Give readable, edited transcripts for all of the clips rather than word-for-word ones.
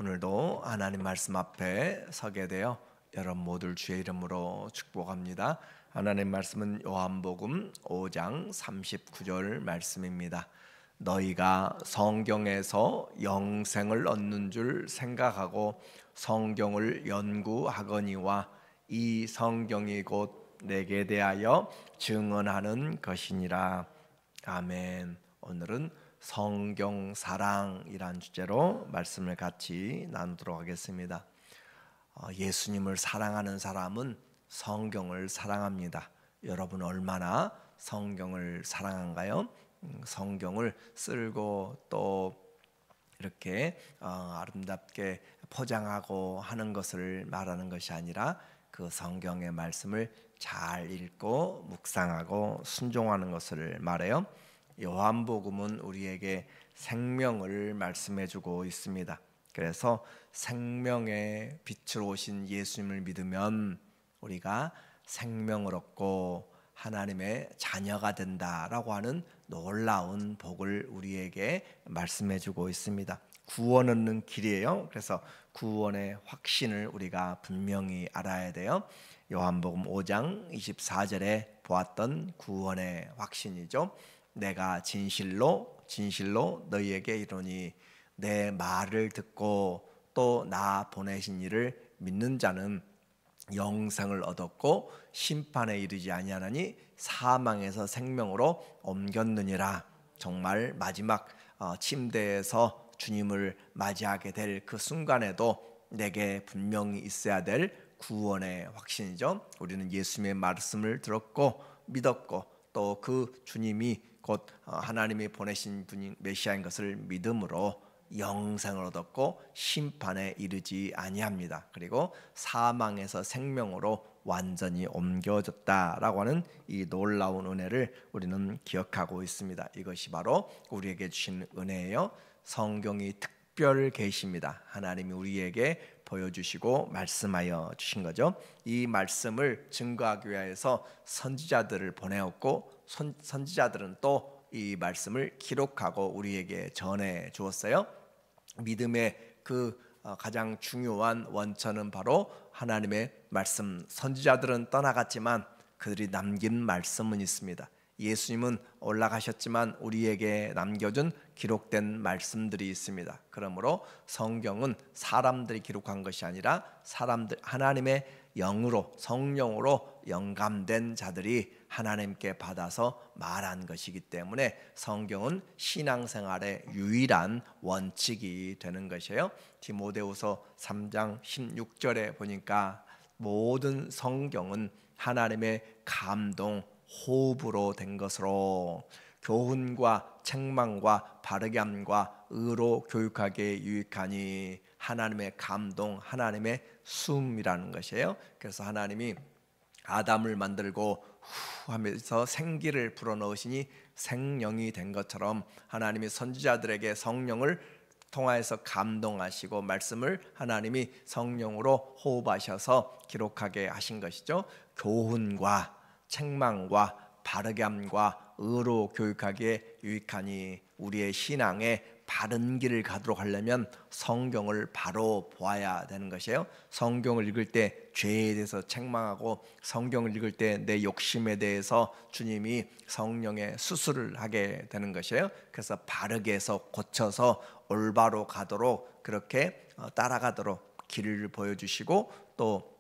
오늘도 하나님 말씀 앞에 서게 되어 여러분 모두를 주의 이름으로 축복합니다. 하나님 말씀은 요한복음 5장 39절 말씀입니다. 너희가 성경에서 영생을 얻는 줄 생각하고 성경을 연구하거니와 이 성경이 곧 내게 대하여 증언하는 것이니라. 아멘. 오늘은 성경 사랑이란 주제로 말씀을 같이 나누도록 하겠습니다. 예수님을 사랑하는 사람은 성경을 사랑합니다. 여러분 얼마나 성경을 사랑한가요? 성경을 쓸고 또 이렇게 아름답게 포장하고 하는 것을 말하는 것이 아니라 그 성경의 말씀을 잘 읽고 묵상하고 순종하는 것을 말해요. 요한복음은 우리에게 생명을 말씀해주고 있습니다. 그래서 생명의 빛으로 오신 예수님을 믿으면 우리가 생명을 얻고 하나님의 자녀가 된다라고 하는 놀라운 복을 우리에게 말씀해주고 있습니다. 구원 얻는 길이에요. 그래서 구원의 확신을 우리가 분명히 알아야 돼요. 요한복음 5장 24절에 보았던 구원의 확신이죠. 내가 진실로 너희에게 이르노니 내 말을 듣고 또 나 보내신 이를 믿는 자는 영생을 얻었고 심판에 이르지 아니하나니 사망에서 생명으로 옮겼느니라. 정말 마지막 침대에서 주님을 맞이하게 될 그 순간에도 내게 분명히 있어야 될 구원의 확신이죠. 우리는 예수님의 말씀을 들었고 믿었고 또 그 주님이 곧 하나님이 보내신 분이 메시아인 것을 믿음으로 영생을 얻었고 심판에 이르지 아니합니다. 그리고 사망에서 생명으로 완전히 옮겨졌다라고 하는 이 놀라운 은혜를 우리는 기억하고 있습니다. 이것이 바로 우리에게 주신 은혜예요. 성경이 특별 계시입니다. 하나님이 우리에게 보여주시고 말씀하여 주신 거죠. 이 말씀을 증거하기 위해서 선지자들을 보내었고 선지자들은 또 이 말씀을 기록하고 우리에게 전해 주었어요. 믿음의 그 가장 중요한 원천은 바로 하나님의 말씀. 선지자들은 떠나갔지만 그들이 남긴 말씀은 있습니다. 예수님은 올라가셨지만 우리에게 남겨준 기록된 말씀들이 있습니다. 그러므로 성경은 사람들이 기록한 것이 아니라 하나님의 영으로 성령으로 영감된 자들이 하나님께 받아서 말한 것이기 때문에 성경은 신앙생활의 유일한 원칙이 되는 것이에요. 디모데후서 3장 16절에 보니까 모든 성경은 하나님의 감동 호흡으로 된 것으로 교훈과 책망과 바르게 함과 의로 교육하기에 유익하니. 하나님의 감동, 하나님의 숨이라는 것이에요. 그래서 하나님이 아담을 만들고 후 하면서 생기를 불어넣으시니 생명이 된 것처럼 하나님이 선지자들에게 성령을 통하여서 감동하시고 말씀을 하나님이 성령으로 호흡하셔서 기록하게 하신 것이죠. 교훈과 책망과 바르게 함과 의로 교육하기에 유익하니. 우리의 신앙에 바른 길을 가도록 하려면 성경을 바로 보아야 되는 것이에요. 성경을 읽을 때 죄에 대해서 책망하고 성경을 읽을 때 내 욕심에 대해서 주님이 성령의 수술을 하게 되는 것이에요. 그래서 바르게 해서 고쳐서 올바로 가도록 그렇게 따라가도록 길을 보여주시고 또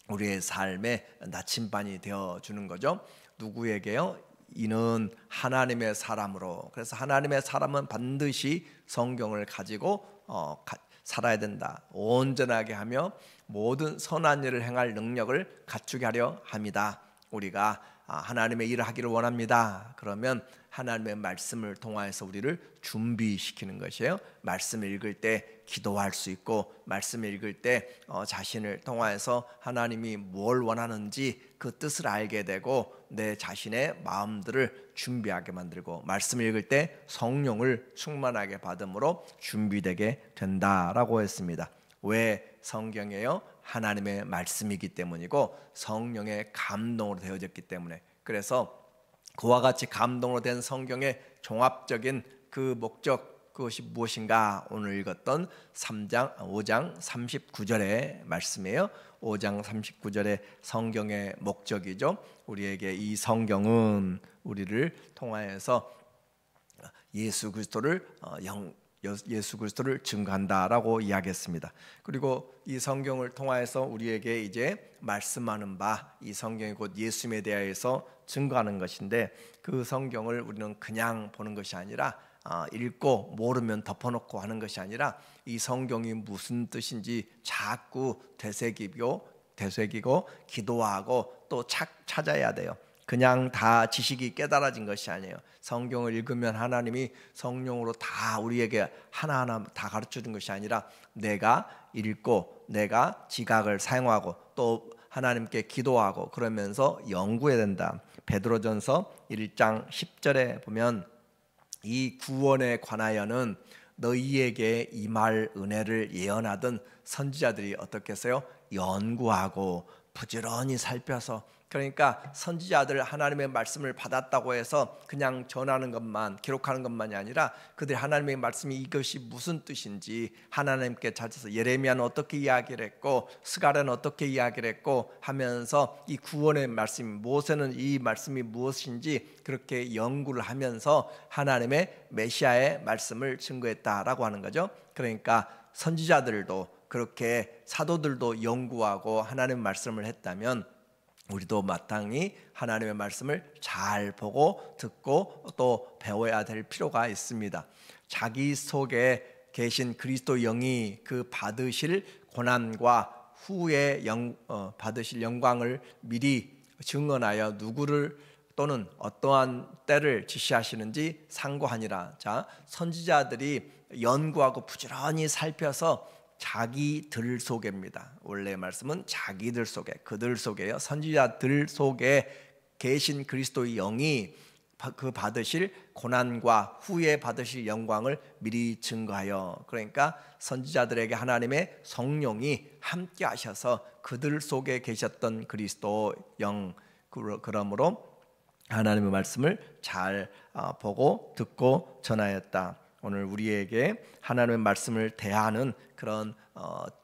우리의 삶의 나침반이 되어주는 거죠. 누구에게요? 이는 하나님의 사람으로. 그래서 하나님의 사람은 반드시 성경을 가지고 살아야 된다. 온전하게 하며 모든 선한 일을 행할 능력을 갖추게 하려 합니다. 우리가 하나님의 일을 하기를 원합니다. 그러면 하나님의 말씀을 통하여서 우리를 준비시키는 것이에요. 말씀을 읽을 때 기도할 수 있고 말씀을 읽을 때 자신을 통하여서 하나님이 뭘 원하는지 그 뜻을 알게 되고 내 자신의 마음들을 준비하게 만들고 말씀을 읽을 때 성령을 충만하게 받음으로 준비되게 된다라고 했습니다. 왜 성경이에요? 하나님의 말씀이기 때문이고 성령의 감동으로 되어졌기 때문에. 그래서 그와 같이 감동으로 된 성경의 종합적인 그 목적, 그것이 무엇인가? 오늘 읽었던 5장 39절의 말씀이에요. 5장 39절의 성경의 목적이죠. 우리에게 이 성경은 우리를 통하여서 예수 그리스도를 증거한다라고 이야기했습니다. 그리고 이 성경을 통하여서 우리에게 이제 말씀하는 바, 이 성경이 곧 예수님에 대하여서 증거하는 것인데, 그 성경을 우리는 그냥 보는 것이 아니라 읽고 모르면 덮어놓고 하는 것이 아니라 이 성경이 무슨 뜻인지 자꾸 되새기고 기도하고 또 찾아야 돼요. 그냥 다 지식이 깨달아진 것이 아니에요. 성경을 읽으면 하나님이 성령으로 다 우리에게 하나하나 다 가르쳐 준 것이 아니라 내가 읽고 내가 지각을 사용하고 또 하나님께 기도하고 그러면서 연구해야 된다. 베드로전서 1장 10절에 보면 이 구원에 관하여는 너희에게 임할 은혜를 예언하던 선지자들이 어떻게 했어요? 연구하고 부지런히 살펴서, 그러니까 선지자들 하나님의 말씀을 받았다고 해서 그냥 전하는 것만, 기록하는 것만이 아니라 그들이 하나님의 말씀이 이것이 무슨 뜻인지 하나님께 찾아서, 예레미야는 어떻게 이야기를 했고 스가랴는 어떻게 이야기를 했고 하면서 이 구원의 말씀, 모세는 이 말씀이 무엇인지 그렇게 연구를 하면서 하나님의 메시아의 말씀을 증거했다라고 하는 거죠. 그러니까 선지자들도 그렇게 사도들도 연구하고 하나님의 말씀을 했다면 우리도 마땅히 하나님의 말씀을 잘 보고 듣고 또 배워야 될 필요가 있습니다. 자기 속에 계신 그리스도 영이 그 받으실 고난과 후에 받으실 영광을 미리 증언하여 누구를 또는 어떠한 때를 지시하시는지 상고하니라. 자, 선지자들이 연구하고 부지런히 살펴서 자기들 속에입니다. 원래 말씀은 자기들 속에, 그들 속에요. 선지자들 속에 계신 그리스도의 영이 그 받으실 고난과 후에 받으실 영광을 미리 증거하여, 그러니까 선지자들에게 하나님의 성령이 함께 하셔서 그들 속에 계셨던 그리스도 영, 그러므로 하나님의 말씀을 잘 보고 듣고 전하였다. 오늘 우리에게 하나님의 말씀을 대하는 그런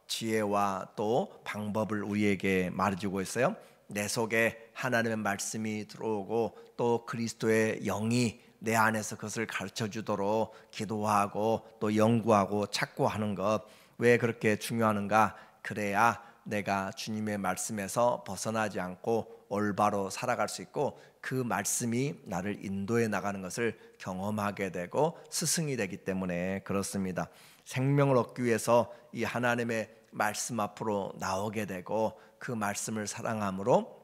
지혜와 또 방법을 우리에게 말해주고 있어요. 내 속에 하나님의 말씀이 들어오고 또 그리스도의 영이 내 안에서 그것을 가르쳐 주도록 기도하고 또 연구하고 찾고 하는 것, 왜 그렇게 중요하는가? 그래야 내가 주님의 말씀에서 벗어나지 않고 올바로 살아갈 수 있고 그 말씀이 나를 인도해 나가는 것을 경험하게 되고 스승이 되기 때문에 그렇습니다. 생명을 얻기 위해서 이 하나님의 말씀 앞으로 나오게 되고 그 말씀을 사랑함으로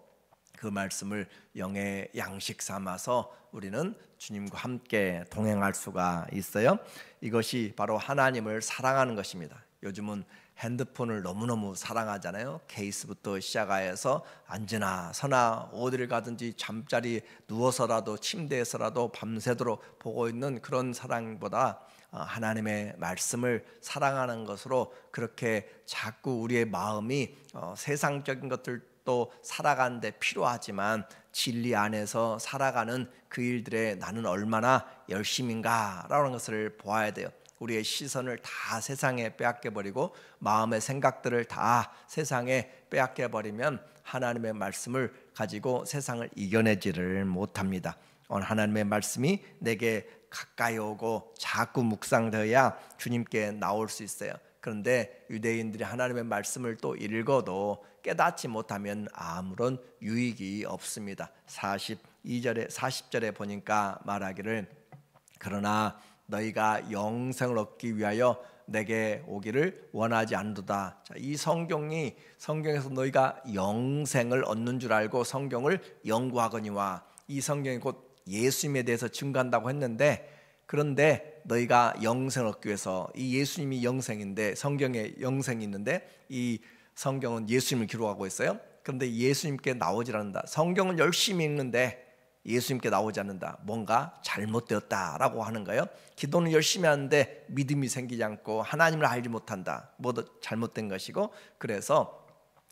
그 말씀을 영의 양식 삼아서 우리는 주님과 함께 동행할 수가 있어요. 이것이 바로 하나님을 사랑하는 것입니다. 요즘은 핸드폰을 너무너무 사랑하잖아요. 케이스부터 시작하여서 앉으나 서나 어디를 가든지 잠자리 누워서라도 침대에서라도 밤새도록 보고 있는 그런 사랑보다 하나님의 말씀을 사랑하는 것으로 그렇게 자꾸 우리의 마음이 세상적인 것들도 살아가는데 필요하지만 진리 안에서 살아가는 그 일들에 나는 얼마나 열심인가라는 것을 보아야 돼요. 우리의 시선을 다 세상에 빼앗겨버리고 마음의 생각들을 다 세상에 빼앗겨버리면 하나님의 말씀을 가지고 세상을 이겨내지를 못합니다. 오늘 하나님의 말씀이 내게 가까이 오고 자꾸 묵상되어야 주님께 나올 수 있어요. 그런데 유대인들이 하나님의 말씀을 또 읽어도 깨닫지 못하면 아무런 유익이 없습니다. 40절에 보니까 말하기를 그러나 너희가 영생을 얻기 위하여 내게 오기를 원하지 않는도다. 자, 이 성경에서 너희가 영생을 얻는 줄 알고 성경을 연구하거니와, 이 성경이 곧 예수님에 대해서 증거한다고 했는데, 그런데 너희가 영생을 얻기 위해서, 이 예수님이 영생인데 성경에 영생이 있는데 이 성경은 예수님을 기록하고 있어요. 그런데 예수님께 나오질 않는다. 성경은 열심히 읽는데 예수님께 나오지 않는다. 뭔가 잘못되었다라고 하는 거예요. 기도는 열심히 하는데 믿음이 생기지 않고 하나님을 알지 못한다. 모두 잘못된 것이고, 그래서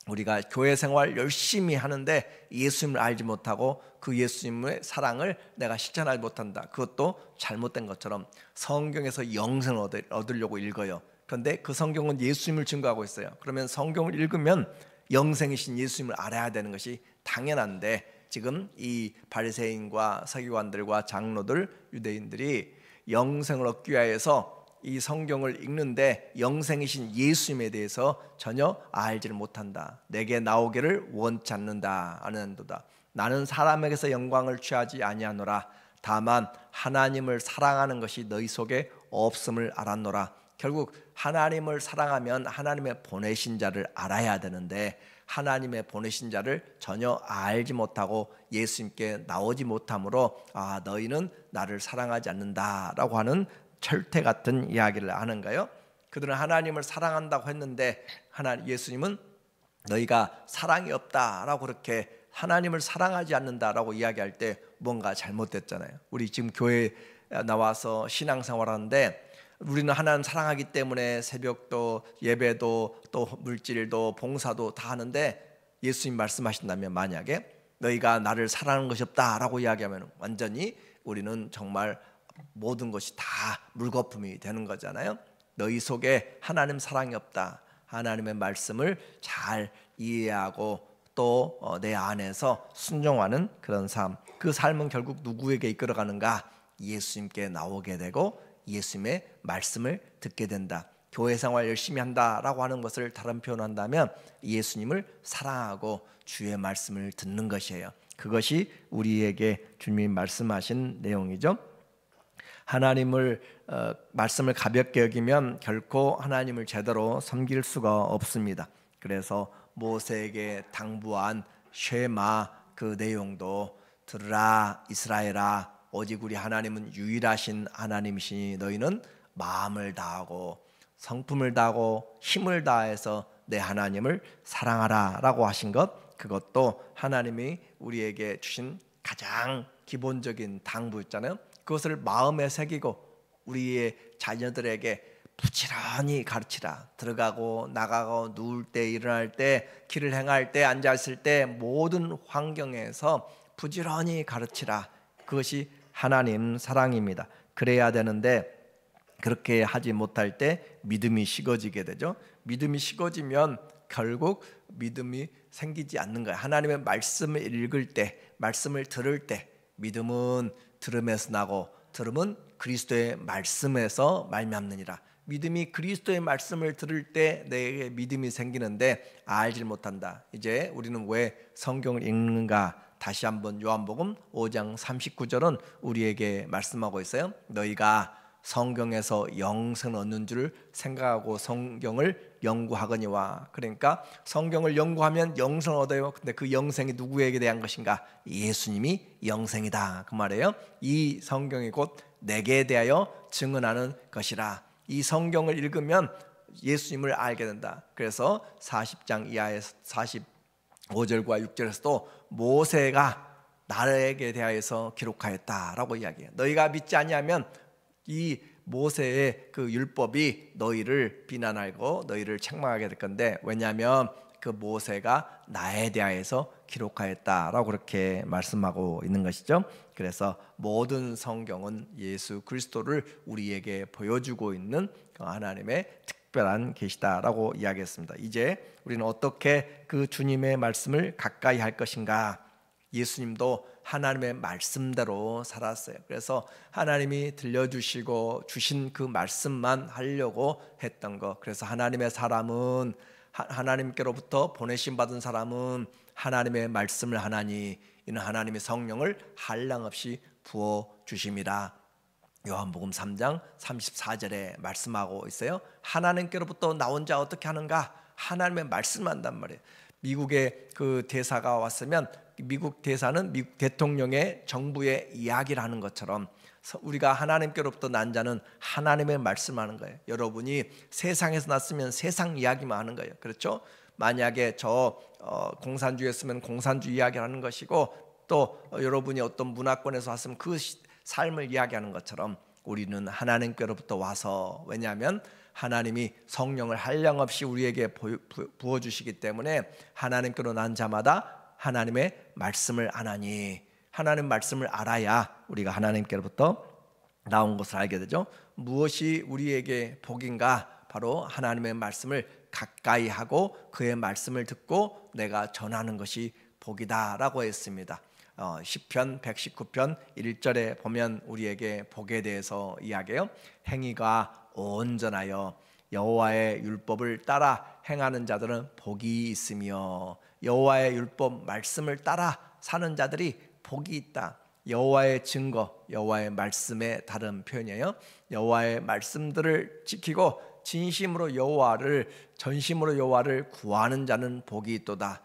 우리가 교회 생활 열심히 하는데 예수님을 알지 못하고 그 예수님의 사랑을 내가 실천하지 못한다. 그것도 잘못된 것처럼 성경에서 영생을 얻으려고 읽어요. 그런데 그 성경은 예수님을 증거하고 있어요. 그러면 성경을 읽으면 영생이신 예수님을 알아야 되는 것이 당연한데, 지금 이 바리새인과 서기관들과 장로들, 유대인들이 영생을 얻기 위해서 이 성경을 읽는데 영생이신 예수님에 대해서 전혀 알지를 못한다. 내게 나오기를 원치 않는다. 아는도다. 나는 사람에게서 영광을 취하지 아니하노라. 다만 하나님을 사랑하는 것이 너희 속에 없음을 알았노라. 결국 하나님을 사랑하면 하나님의 보내신 자를 알아야 되는데, 하나님의 보내신 자를 전혀 알지 못하고 예수님께 나오지 못하므로 너희는 나를 사랑하지 않는다라고 하는 철퇴 같은 이야기를 하는가요? 그들은 하나님을 사랑한다고 했는데 예수님은 너희가 사랑이 없다라고 그렇게 하나님을 사랑하지 않는다라고 이야기할 때 뭔가 잘못됐잖아요. 우리 지금 교회 나와서 신앙생활하는데 우리는 하나님 사랑하기 때문에 새벽도 예배도 또 물질도 봉사도 다 하는데, 예수님 말씀하신다면 만약에 너희가 나를 사랑하는 것이 없다라고 이야기하면 완전히 우리는 정말 모든 것이 다 물거품이 되는 거잖아요. 너희 속에 하나님 사랑이 없다. 하나님의 말씀을 잘 이해하고 또 내 안에서 순종하는 그런 삶, 그 삶은 결국 누구에게 이끌어가는가? 예수님께 나오게 되고 예수님의 말씀을 듣게 된다. 교회 생활 열심히 한다라고 하는 것을 다른 표현한다면 예수님을 사랑하고 주의 말씀을 듣는 것이에요. 그것이 우리에게 주님이 말씀하신 내용이죠. 하나님을 말씀을 가볍게 여기면 결코 하나님을 제대로 섬길 수가 없습니다. 그래서 모세에게 당부한 쉐마 그 내용도 들으라 이스라엘아, 오직 우리 하나님은 유일하신 하나님이시니 너희는 마음을 다하고 성품을 다하고 힘을 다해서 내 하나님을 사랑하라 라고 하신 것, 그것도 하나님이 우리에게 주신 가장 기본적인 당부였잖아요. 그것을 마음에 새기고 우리의 자녀들에게 부지런히 가르치라. 들어가고 나가고 누울 때 일어날 때 길을 행할 때 앉아있을 때 모든 환경에서 부지런히 가르치라. 그것이 하나님 사랑입니다. 그래야 되는데 그렇게 하지 못할 때 믿음이 식어지게 되죠. 믿음이 식어지면 결국 믿음이 생기지 않는 거예요. 하나님의 말씀을 읽을 때, 말씀을 들을 때 믿음은 들음에서 나고 들음은 그리스도의 말씀에서 말미암느니라. 믿음이 그리스도의 말씀을 들을 때 내게 믿음이 생기는데 알지 못한다. 이제 우리는 왜 성경을 읽는가? 다시 한번 요한복음 5장 39절은 우리에게 말씀하고 있어요. 너희가 성경에서 영생을 얻는 줄 생각하고 성경을 연구하거니와. 그러니까 성경을 연구하면 영생을 얻어요. 근데 그 영생이 누구에게 대한 것인가? 예수님이 영생이다 그 말이에요. 이 성경이 곧 내게 대하여 증언하는 것이라. 이 성경을 읽으면 예수님을 알게 된다. 그래서 40장 이하에서 45절과 6절에서도 모세가 나에게 대하여서 기록하였다라고 이야기해요. 너희가 믿지 아니하면 이 모세의 그 율법이 너희를 비난하고 너희를 책망하게 될 건데, 왜냐하면 그 모세가 나에 대하여서 기록하였다라고 그렇게 말씀하고 있는 것이죠. 그래서 모든 성경은 예수 그리스도를 우리에게 보여주고 있는 하나님의 특별한 계시다라고 이야기했습니다. 이제 우리는 어떻게 그 주님의 말씀을 가까이 할 것인가? 예수님도 하나님의 말씀대로 살았어요. 그래서 하나님이 들려주시고 주신 그 말씀만 하려고 했던 것. 그래서 하나님의 사람은 하나님께로부터 보내심 받은 사람은 하나님의 말씀을 하나니 이는 하나님의 성령을 한량없이 부어 주심이라. 요한복음 3장 34절에 말씀하고 있어요. 하나님께로부터 나온 자 어떻게 하는가? 하나님의 말씀을 한단 말이에요. 미국의 그 대사가 왔으면 미국 대사는 미국 대통령의 정부의 이야기를 하는 것처럼 우리가 하나님께로부터 난 자는 하나님의 말씀하는 거예요. 여러분이 세상에서 났으면 세상 이야기만 하는 거예요. 그렇죠? 만약에 저 공산주의였으면 공산주의 이야기를 하는 것이고, 또 여러분이 어떤 문화권에서 왔으면 그 삶을 이야기하는 것처럼 우리는 하나님께로부터 와서, 왜냐하면 하나님이 성령을 한량없이 우리에게 부어주시기 때문에 하나님께로 난 자마다 하나님의 말씀을 아나니, 하나님 말씀을 알아야 우리가 하나님께로부터 나온 것을 알게 되죠. 무엇이 우리에게 복인가? 바로 하나님의 말씀을 가까이 하고 그의 말씀을 듣고 내가 전하는 것이 복이다라고 했습니다. 시편 119편 1절에 보면 우리에게 복에 대해서 이야기해요. 행위가 온전하여 여호와의 율법을 따라 행하는 자들은 복이 있으며, 여호와의 율법 말씀을 따라 사는 자들이 복이 있다. 여호와의 증거, 여호와의 말씀의 다른 표현이에요. 여호와의 말씀들을 지키고 진심으로 여호와를, 전심으로 여호와를 구하는 자는 복이 있도다.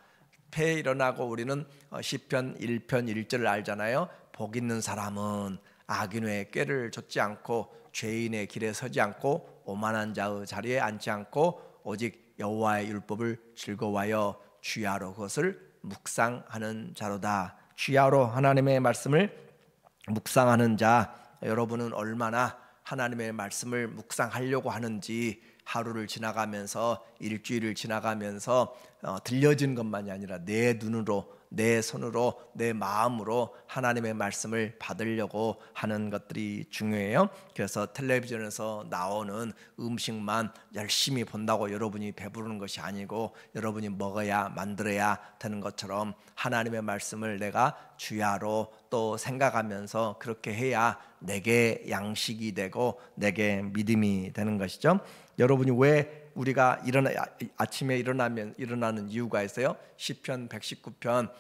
패에 일어나고 우리는 시편 1편 1절을 알잖아요. 복 있는 사람은 악인의 꾀를 좇지 않고 죄인의 길에 서지 않고 오만한 자의 자리에 앉지 않고 오직 여호와의 율법을 즐거워하여 주야로 그것을 묵상하는 자로다. 주야로 하나님의 말씀을 묵상하는 자, 여러분은 얼마나 하나님의 말씀을 묵상하려고 하는지, 하루를 지나가면서 일주일을 지나가면서 들려지는 것만이 아니라 내 눈으로, 내 손으로, 내 마음으로 하나님의 말씀을 받으려고 하는 것들이 중요해요. 그래서 텔레비전에서 나오는 음식만 열심히 본다고 여러분이 배부르는 것이 아니고, 여러분이 먹어야 만들어야 되는 것처럼 하나님의 말씀을 내가 주야로 또 생각하면서 그렇게 해야 내게 양식이 되고 내게 믿음이 되는 것이죠. 여러분이 왜 우리가 아침에 일어나는 이유가 있어요. 시편 119편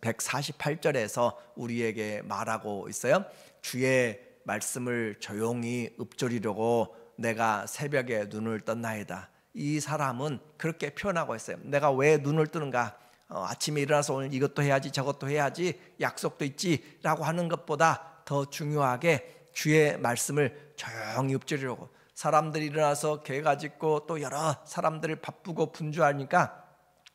148절에서 우리에게 말하고 있어요. 주의 말씀을 조용히 읊조리려고 내가 새벽에 눈을 떴나이다. 이 사람은 그렇게 표현하고 있어요. 내가 왜 눈을 뜨는가? 아침에 일어나서 오늘 이것도 해야지 저것도 해야지 약속도 있지 라고 하는 것보다 더 중요하게 주의 말씀을 조용히 읊조리려고, 사람들이 일어나서 개가 짖고 또 여러 사람들을 바쁘고 분주하니까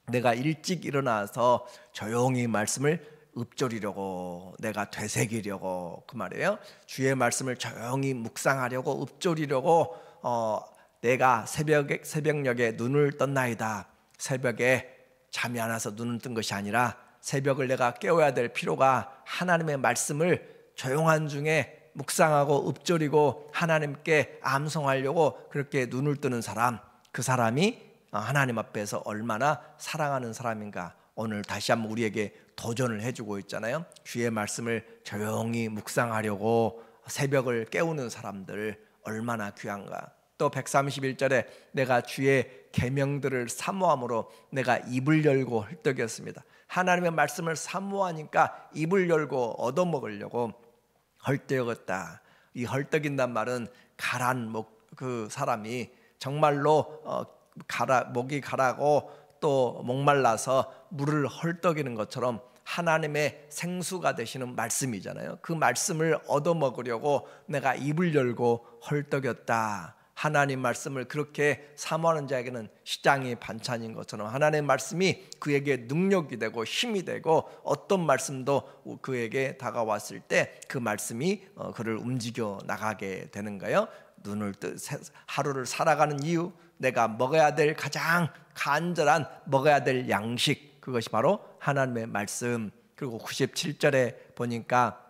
내가 일찍 일어나서 조용히 말씀을 읊조리려고, 내가 되새기려고, 그 말이에요. 주의 말씀을 조용히 묵상하려고 읊조리려고 내가 새벽녘에 눈을 떴나이다. 새벽에 잠이 안 와서 눈을 뜬 것이 아니라 새벽을 내가 깨워야 될 필요가, 하나님의 말씀을 조용한 중에 묵상하고 읊조리고 하나님께 암송하려고 그렇게 눈을 뜨는 사람, 그 사람이 하나님 앞에서 얼마나 사랑하는 사람인가 오늘 다시 한번 우리에게 도전을 해주고 있잖아요. 주의 말씀을 조용히 묵상하려고 새벽을 깨우는 사람들 얼마나 귀한가. 또 131절에 내가 주의 계명들을 사모함으로 내가 입을 열고 헐떡였습니다. 하나님의 말씀을 사모하니까 입을 열고 얻어먹으려고 헐떡였다. 이 헐떡인단 말은 가란 그 사람이 정말로 목이 가라고 또 목말라서 물을 헐떡이는 것처럼 하나님의 생수가 되시는 말씀이잖아요. 그 말씀을 얻어먹으려고 내가 입을 열고 헐떡였다. 하나님 말씀을 그렇게 사모하는 자에게는 시장이 반찬인 것처럼 하나님의 말씀이 그에게 능력이 되고 힘이 되고, 어떤 말씀도 그에게 다가왔을 때 그 말씀이 그를 움직여 나가게 되는 거예요. 하루를 살아가는 이유, 내가 먹어야 될 가장 간절한 먹어야 될 양식, 그것이 바로 하나님의 말씀. 그리고 97절에 보니까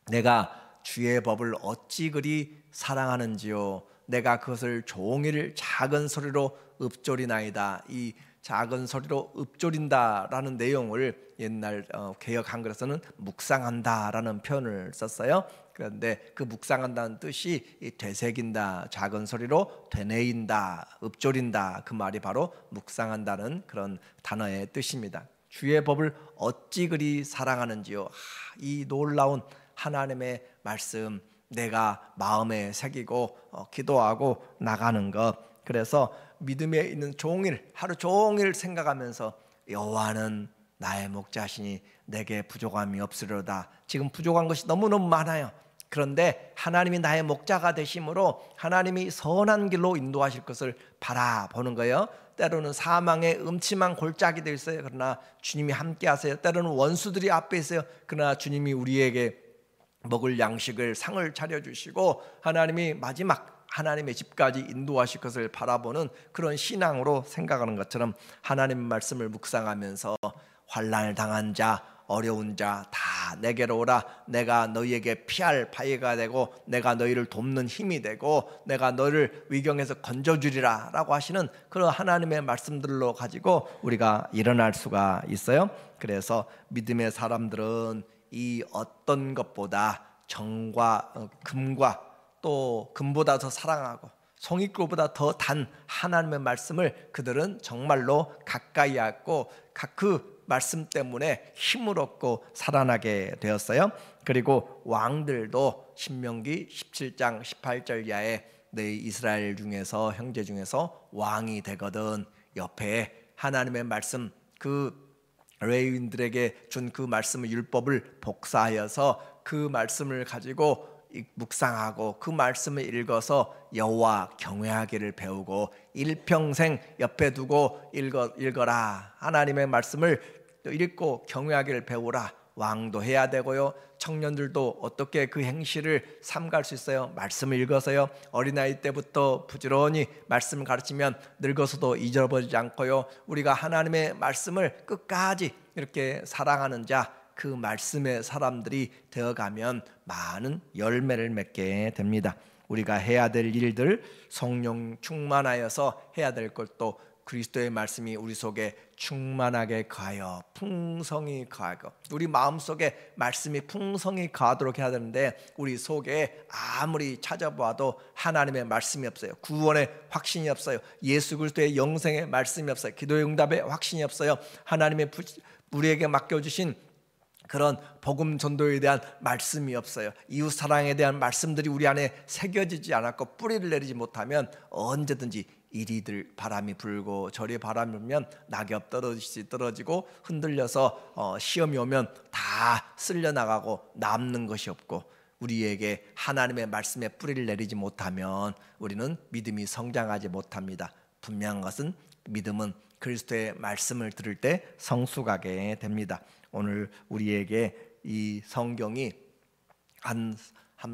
내가 주의 법을 어찌 그리 사랑하는지요, 내가 그것을 종일 작은 소리로 읊조리나이다. 이 작은 소리로 읊조린다라는 내용을 옛날 개역 한글에서는 묵상한다라는 표현을 썼어요. 그런데 그 묵상한다는 뜻이 되새긴다, 작은 소리로 되뇌인다, 읊조린다, 그 말이 바로 묵상한다는 그런 단어의 뜻입니다. 주의 법을 어찌 그리 사랑하는지요. 이 놀라운 하나님의 말씀 내가 마음에 새기고 기도하고 나가는 것. 그래서 믿음에 있는 종일, 하루 종일 생각하면서 여호와는 나의 목자시니 내게 부족함이 없으리로다. 지금 부족한 것이 너무너무 많아요. 그런데 하나님이 나의 목자가 되심으로 하나님이 선한 길로 인도하실 것을 바라보는 거예요. 때로는 사망의 음침한 골짜기도 있어요. 그러나 주님이 함께 하세요. 때로는 원수들이 앞에 있어요. 그러나 주님이 우리에게 먹을 양식을 상을 차려주시고 하나님이 마지막 하나님의 집까지 인도하실 것을 바라보는 그런 신앙으로 생각하는 것처럼 하나님의 말씀을 묵상하면서 환난을 당한 자, 어려운 자 다 내게로 오라. 내가 너희에게 피할 바위가 되고 내가 너희를 돕는 힘이 되고 내가 너를 위경에서 건져주리라 라고 하시는 그런 하나님의 말씀들로 가지고 우리가 일어날 수가 있어요. 그래서 믿음의 사람들은 이 어떤 것보다 정과 금과 또 금보다 더 사랑하고 송이꿀보다 더 단 하나님의 말씀을 그들은 정말로 가까이 하고 그 말씀 때문에 힘을 얻고 살아나게 되었어요. 그리고 왕들도 신명기 17장 18절 이하에 너희 이스라엘 중에서 형제 중에서 왕이 되거든 옆에 하나님의 말씀 그 레위인들에게 준 그 말씀의 율법을 복사하여서 그 말씀을 가지고 묵상하고 그 말씀을 읽어서 여호와 경외하기를 배우고 일평생 옆에 두고 읽어라. 하나님의 말씀을 읽고 경외하기를 배우라. 왕도 해야 되고요. 청년들도 어떻게 그 행실을 삼갈 수 있어요? 말씀을 읽어서요. 어린아이 때부터 부지런히 말씀을 가르치면 늙어서도 잊어버리지 않고요. 우리가 하나님의 말씀을 끝까지 이렇게 사랑하는 자, 그 말씀의 사람들이 되어가면 많은 열매를 맺게 됩니다. 우리가 해야 될 일들, 성령 충만하여서 해야 될 것도 그리스도의 말씀이 우리 속에 충만하게 가하여 풍성히 가하고 우리 마음속에 말씀이 풍성히 가도록 해야 되는데 우리 속에 아무리 찾아봐도 하나님의 말씀이 없어요. 구원의 확신이 없어요. 예수 그리스도의 영생의 말씀이 없어요. 기도의 응답의 확신이 없어요. 하나님의 우리에게 맡겨주신 그런 복음 전도에 대한 말씀이 없어요. 이웃 사랑에 대한 말씀들이 우리 안에 새겨지지 않았고 뿌리를 내리지 못하면 언제든지 이리들 바람이 불고 저리 바람이 불면 낙엽 떨어지고 흔들려서 시험이 오면 다 쓸려나가고 남는 것이 없고 우리에게 하나님의 말씀에 뿌리를 내리지 못하면 우리는 믿음이 성장하지 못합니다. 분명한 것은 믿음은 그리스도의 말씀을 들을 때 성숙하게 됩니다. 오늘 우리에게 이 성경이 한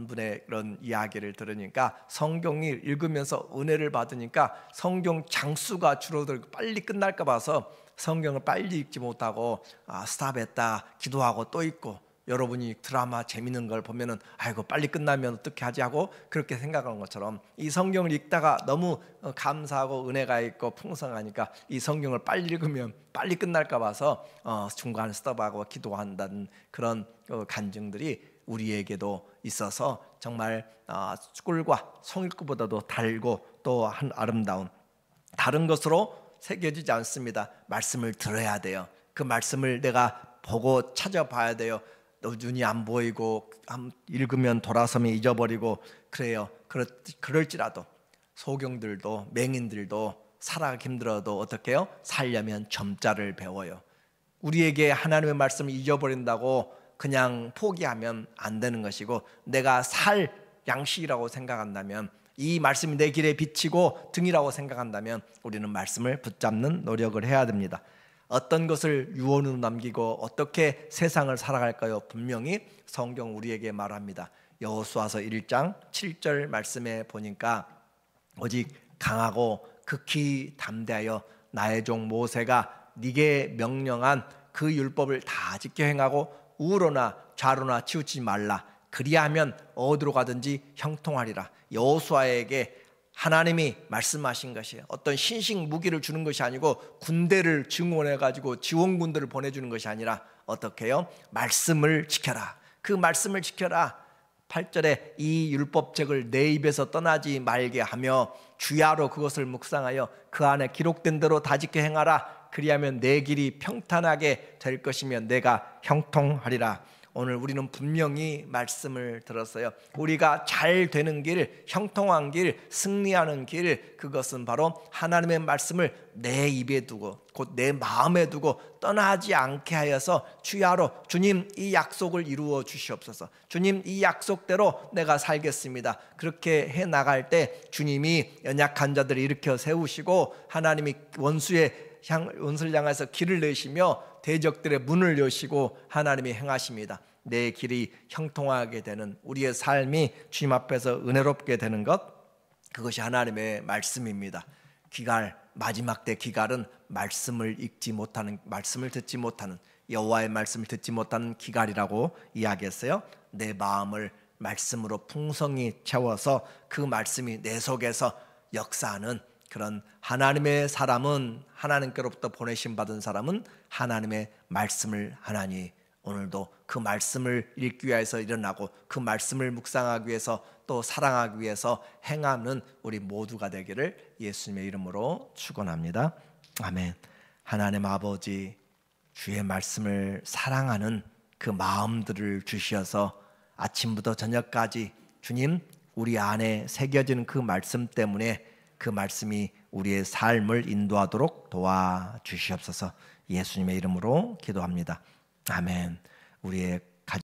분의 그런 이야기를 들으니까 성경이 읽으면서 은혜를 받으니까 성경 장수가 줄어들고 빨리 끝날까 봐서 성경을 빨리 읽지 못하고 스탑했다 기도하고 또 읽고 여러분이 드라마 재밌는 걸 보면은 아이고 빨리 끝나면 어떻게 하지 하고 그렇게 생각하는 것처럼 이 성경을 읽다가 너무 감사하고 은혜가 있고 풍성하니까 이 성경을 빨리 읽으면 빨리 끝날까 봐서 중간에 스톱하고 기도한다는 그런 간증들이 우리에게도 있어서 정말 꿀과 송이꿀보다도 달고 또 한 아름다운 다른 것으로 새겨지지 않습니다. 말씀을 들어야 돼요. 그 말씀을 내가 보고 찾아봐야 돼요. 눈이 안 보이고 읽으면 돌아서면 잊어버리고 그래요. 그럴지라도 소경들도 맹인들도 살아가기 힘들어도 어떻게 해요? 살려면 점자를 배워요. 우리에게 하나님의 말씀을 잊어버린다고 그냥 포기하면 안 되는 것이고 내가 살 양식이라고 생각한다면 이 말씀이 내 길에 비치고 등이라고 생각한다면 우리는 말씀을 붙잡는 노력을 해야 됩니다. 어떤 것을 유언으로 남기고 어떻게 세상을 살아갈까요? 분명히 성경 우리에게 말합니다. 여호수아서 1장 7절 말씀에 보니까 오직 강하고 극히 담대하여 나의 종 모세가 네게 명령한 그 율법을 다 지켜 행하고 우로나 좌로나 치우치지 말라. 그리하면 어디로 가든지 형통하리라. 여호수아에게 하나님이 말씀하신 것이에요. 어떤 신식 무기를 주는 것이 아니고 군대를 증원해가지고 지원군들을 보내주는 것이 아니라 어떻게 해요? 말씀을 지켜라. 그 말씀을 지켜라. 8절에 이 율법책을 내 입에서 떠나지 말게 하며 주야로 그것을 묵상하여 그 안에 기록된 대로 다 지켜 행하라. 그리하면 내 길이 평탄하게 될 것이며 내가 형통하리라. 오늘 우리는 분명히 말씀을 들었어요. 우리가 잘 되는 길, 형통한 길, 승리하는 길, 그것은 바로 하나님의 말씀을 내 입에 두고 곧 내 마음에 두고 떠나지 않게 하여서 주야로 주님 이 약속을 이루어 주시옵소서. 주님 이 약속대로 내가 살겠습니다. 그렇게 해나갈 때 주님이 연약한 자들을 일으켜 세우시고 하나님이 원수를 향해서 길을 내시며 대적들의 문을 여시고 하나님이 행하십니다. 내 길이 형통하게 되는 우리의 삶이 주님 앞에서 은혜롭게 되는 것, 그것이 하나님의 말씀입니다. 기갈, 마지막 때 기갈은 말씀을 읽지 못하는, 말씀을 듣지 못하는, 여호와의 말씀을 듣지 못하는 기갈이라고 이야기했어요. 내 마음을 말씀으로 풍성히 채워서 그 말씀이 내 속에서 역사하는 그런 하나님의 사람은, 하나님께로부터 보내심 받은 사람은 하나님의 말씀을 하나니, 오늘도 그 말씀을 읽기 위해서 일어나고 그 말씀을 묵상하기 위해서 또 사랑하기 위해서 행하는 우리 모두가 되기를 예수님의 이름으로 축원합니다. 아멘. 하나님 아버지, 주의 말씀을 사랑하는 그 마음들을 주셔서 아침부터 저녁까지 주님, 우리 안에 새겨지는 그 말씀 때문에 그 말씀이 우리의 삶을 인도하도록 도와주시옵소서. 예수님의 이름으로 기도합니다. 아멘. 우리의